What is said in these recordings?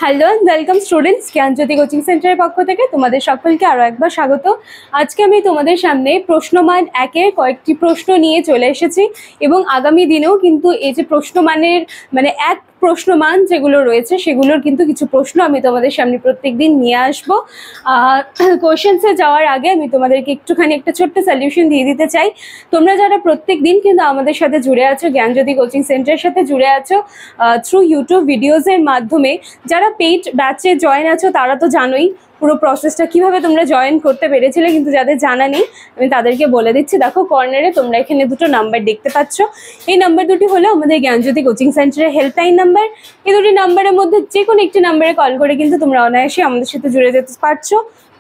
Hello and welcome students, Gyanjyoti coaching সেন্টারের পক্ষ থেকে তোমাদের সকলকে আরও একবার স্বাগত। আজকে আমি তোমাদের সামনে প্রশ্নমান একের কয়েকটি প্রশ্ন নিয়ে চলে এসেছি এবং আগামী দিনেও কিন্তু এই যে প্রশ্নমানের এক প্রশ্নমান যেগুলো রয়েছে সেগুলোর কিন্তু কিছু প্রশ্ন আমি তোমাদের সামনে প্রত্যেকদিন নিয়ে আসবো। কোয়েশ্চেন্সে যাওয়ার আগে আমি তোমাদেরকে একটুখানি একটা ছোট্ট সলিউশন দিয়ে দিতে চাই। তোমরা যারা প্রত্যেক দিন কিন্তু আমাদের সাথে জুড়ে আছো, জ্ঞানজ্যোতি কোচিং সেন্টারের সাথে জুড়ে আছো থ্রু ইউটিউব ভিডিওসের মাধ্যমে, যারা পেইড ব্যাচে জয়েন আছো তারা তো জানোই পুরো প্রসেসটা কিভাবে তোমরা জয়েন করতে পেরেছিলে, কিন্তু যাদের জানা নেই আমি তাদেরকে বলে দিচ্ছি। দেখো কর্নারে তোমরা এখানে দুটো নাম্বার দেখতে পাচ্ছ। এই নাম্বার দুটি হলো আমাদের জ্ঞানজ্যোতি কোচিং সেন্টারের হেল্পলাইন নাম্বার। এই দুটি নাম্বারের মধ্যে যে কোনো একটি নাম্বারে কল করে কিন্তু তোমরা অনায়াসে আমাদের সাথে জুড়ে যেতে পারছো।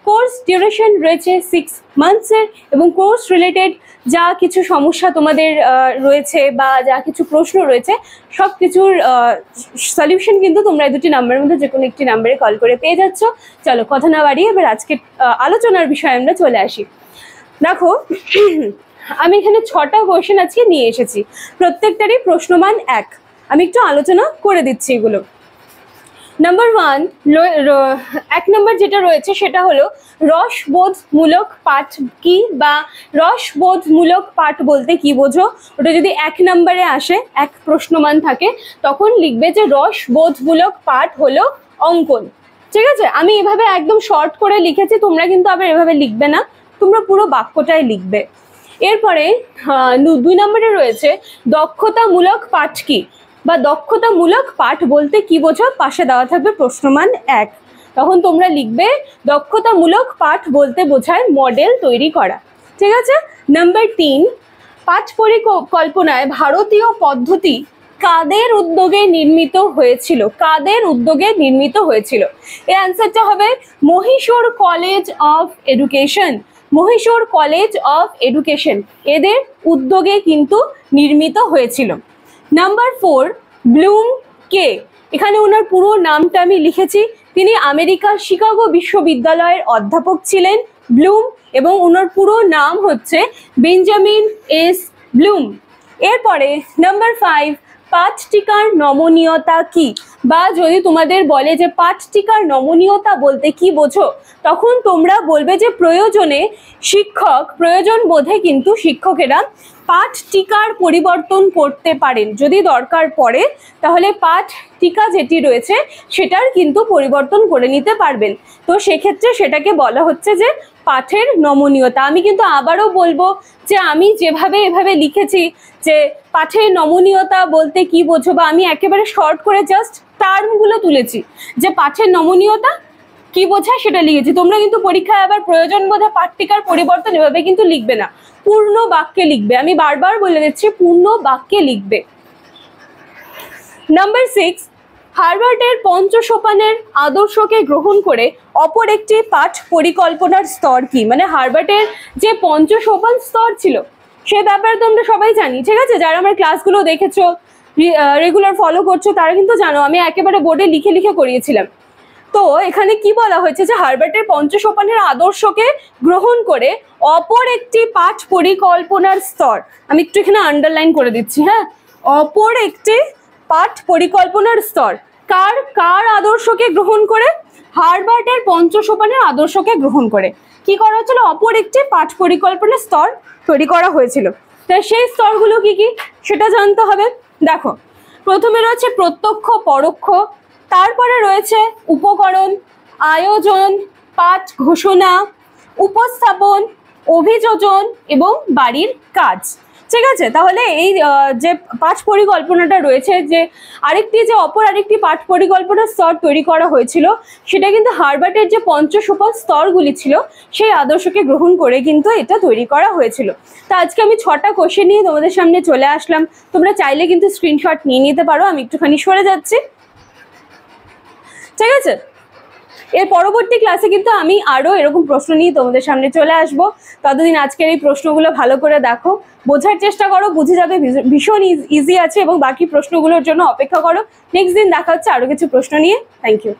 কোর্স ডিউরেশন রয়েছে 6 মান্থসের এবং কোর্স রিলেটেড যা কিছু সমস্যা তোমাদের রয়েছে বা যা কিছু প্রশ্ন রয়েছে সব কিছুর সলিউশন কিন্তু তোমরা এই দুটি নাম্বারের মধ্যে যে কোনো একটি নাম্বারে কল করে পেয়ে যাচ্ছ। চলো কথা না বাড়িয়ে এবার আজকে আলোচনার বিষয়ে আমরা চলে আসি। দেখো আমি এখানে 6টা কোয়েশ্চেন আজকে নিয়ে এসেছি, প্রত্যেকটারই প্রশ্নমান 1। আমি একটু আলোচনা করে দিচ্ছি এগুলো। নাম্বার 1, 1 নম্বর যেটা রয়েছে সেটা হলো রসবোধমূলক পাঠ কি, বা রসবোধমূলক পাঠ বলতে কি বোঝো। ওটা যদি 1 নম্বরে আসে, 1 প্রশ্নমান থাকে, তখন লিখবে যে রসবোধমূলক পাঠ হলো অঙ্কন। ঠিক আছে, আমি এভাবে একদম শর্ট করে লিখেছি, তোমরা কিন্তু আবার এভাবে লিখবে না, তোমরা পুরো বাক্যটাই লিখবে। এরপরে 2 নম্বরে রয়েছে দক্ষতামূলক পাঠ কি, বা দক্ষতামূলক পাঠ বলতে কি বোঝো, পাশে দেওয়া থাকবে প্রশ্নমান 1। তখন তোমরা লিখবে দক্ষতামূলক পাঠ বলতে বোঝায় মডেল তৈরি করা। ঠিক আছে। নাম্বার 3, পাঠ পরিকল্পনায় ভারতীয় পদ্ধতি কাদের উদ্যোগে নির্মিত হয়েছিল, কাদের উদ্যোগে নির্মিত হয়েছিল। এই অ্যান্সারটা হবে Mahishur college of education. Mahishur college of education এদের উদ্যোগে কিন্তু নির্মিত হয়েছিল। নাম্বার 4, ব্লুম কে। এখানে ওনার পুরো নামটা আমি লিখেছি। তিনি আমেরিকার শিকাগো বিশ্ববিদ্যালয়ের অধ্যাপক ছিলেন ব্লুম, এবং ওনার পুরো নাম হচ্ছে বেঞ্জামিন এস ব্লুম। এরপরে নাম্বার 5, পাঠটিকার নমনীয়তা কি, বা যদি তোমাদের বলে যে পাঠটিকার নমনীয়তা বলতে কি বোঝো, তখন তোমরা বলবে যে প্রয়োজন বোধে কিন্তু শিক্ষকেরা পাঠ টিকার পরিবর্তন করতে পারেন। যদি দরকার পড়ে তাহলে পাঠ টিকা যেটি রয়েছে সেটার কিন্তু পরিবর্তন করে নিতে পারবেন। তো সেক্ষেত্রে সেটাকে বলা হচ্ছে যে পাঠের নমনীয়তা। আমি কিন্তু আবারও বলবো যে আমি যেভাবে এভাবে লিখেছি যে পাঠের নমনীয়তা বলতে কি বোঝো, বা আমি একেবারে শর্ট করে জাস্ট টার্মগুলো তুলেছি যে পাঠের নমনীয়তা কি বোঝায় সেটা লিখেছি। তোমরা কিন্তু পরীক্ষায় আবার প্রয়োজন বোধে পাঠটিকার পরিবর্তন এভাবে কিন্তু লিখবে না, পূর্ণ বাক্যে লিখবে। আমি বারবার বলে দিচ্ছি, পূর্ণ বাক্যে লিখবে। নাম্বার 6, হার্ভার্ডের পঞ্চসোপানের আদর্শকে গ্রহণ করে অপর একটি পাঠ পরিকল্পনার স্তর কি। মানে হার্ভার্ডের যে পঞ্চসোপান স্তর ছিল সে ব্যাপারে তো আমরা সবাই জানি। ঠিক আছে, যারা আমার ক্লাসগুলো দেখেছো, রেগুলার ফলো করছো, তারা কিন্তু জানো আমি একেবারে বোর্ডে লিখে লিখে করিয়েছিলাম। তো এখানে কি বলা হয়েছে যে হার্ভার্ডের পঞ্চসোপানের আদর্শকে গ্রহণ করে অপর একটি পাঠ পরিকল্পনার স্তর। আমি একটু এখানে আন্ডারলাইন করে দিচ্ছি, হ্যাঁ, অপর একটি পাঠ পরিকল্পনার স্তর কার আদর্শকে গ্রহণ করে, হার্ভার্ডের পঞ্চসোপানের আদর্শকে গ্রহণ করে কি করা হয়েছিল, অপর একটি পাঠ পরিকল্পনার স্তর তৈরি করা হয়েছিল। তাই সেই স্তরগুলো কি কি সেটা জানতে হবে। দেখো, প্রথমে রয়েছে প্রত্যক্ষ পরোক্ষ, তারপরে রয়েছে উপকরণ, আয়োজন, পাঠ ঘোষণা, উপস্থাপন, অভিযোজন এবং বাড়ির কাজ। ঠিক আছে, তাহলে এই যে পাঠ পরিকল্পনাটা রয়েছে, যে অপর আরেকটি পাঠ পরিকল্পনার স্তর তৈরি করা হয়েছিল, সেটা কিন্তু হার্ভার্ডের যে পঞ্চসোপান স্তরগুলি ছিল সেই আদর্শকে গ্রহণ করে কিন্তু এটা তৈরি করা হয়েছিল। তা আজকে আমি 6টা কোশ্চেন নিয়ে তোমাদের সামনে চলে আসলাম। তোমরা চাইলে কিন্তু স্ক্রিনশট নিয়ে নিতে পারো। আমি একটুখানি সরে যাচ্ছি। ঠিক আছে, এর পরবর্তী ক্লাসে কিন্তু আমি আরও এরকম প্রশ্ন নিয়ে তোমাদের সামনে চলে আসব। ততদিন আজকের এই প্রশ্নগুলো ভালো করে দেখো, বোঝার চেষ্টা করো, বুঝে যাবে ভীষণ ইজি আছে, এবং বাকি প্রশ্নগুলোর জন্য অপেক্ষা করো। নেক্সট দিন দেখা হচ্ছে আরও কিছু প্রশ্ন নিয়ে। Thank you.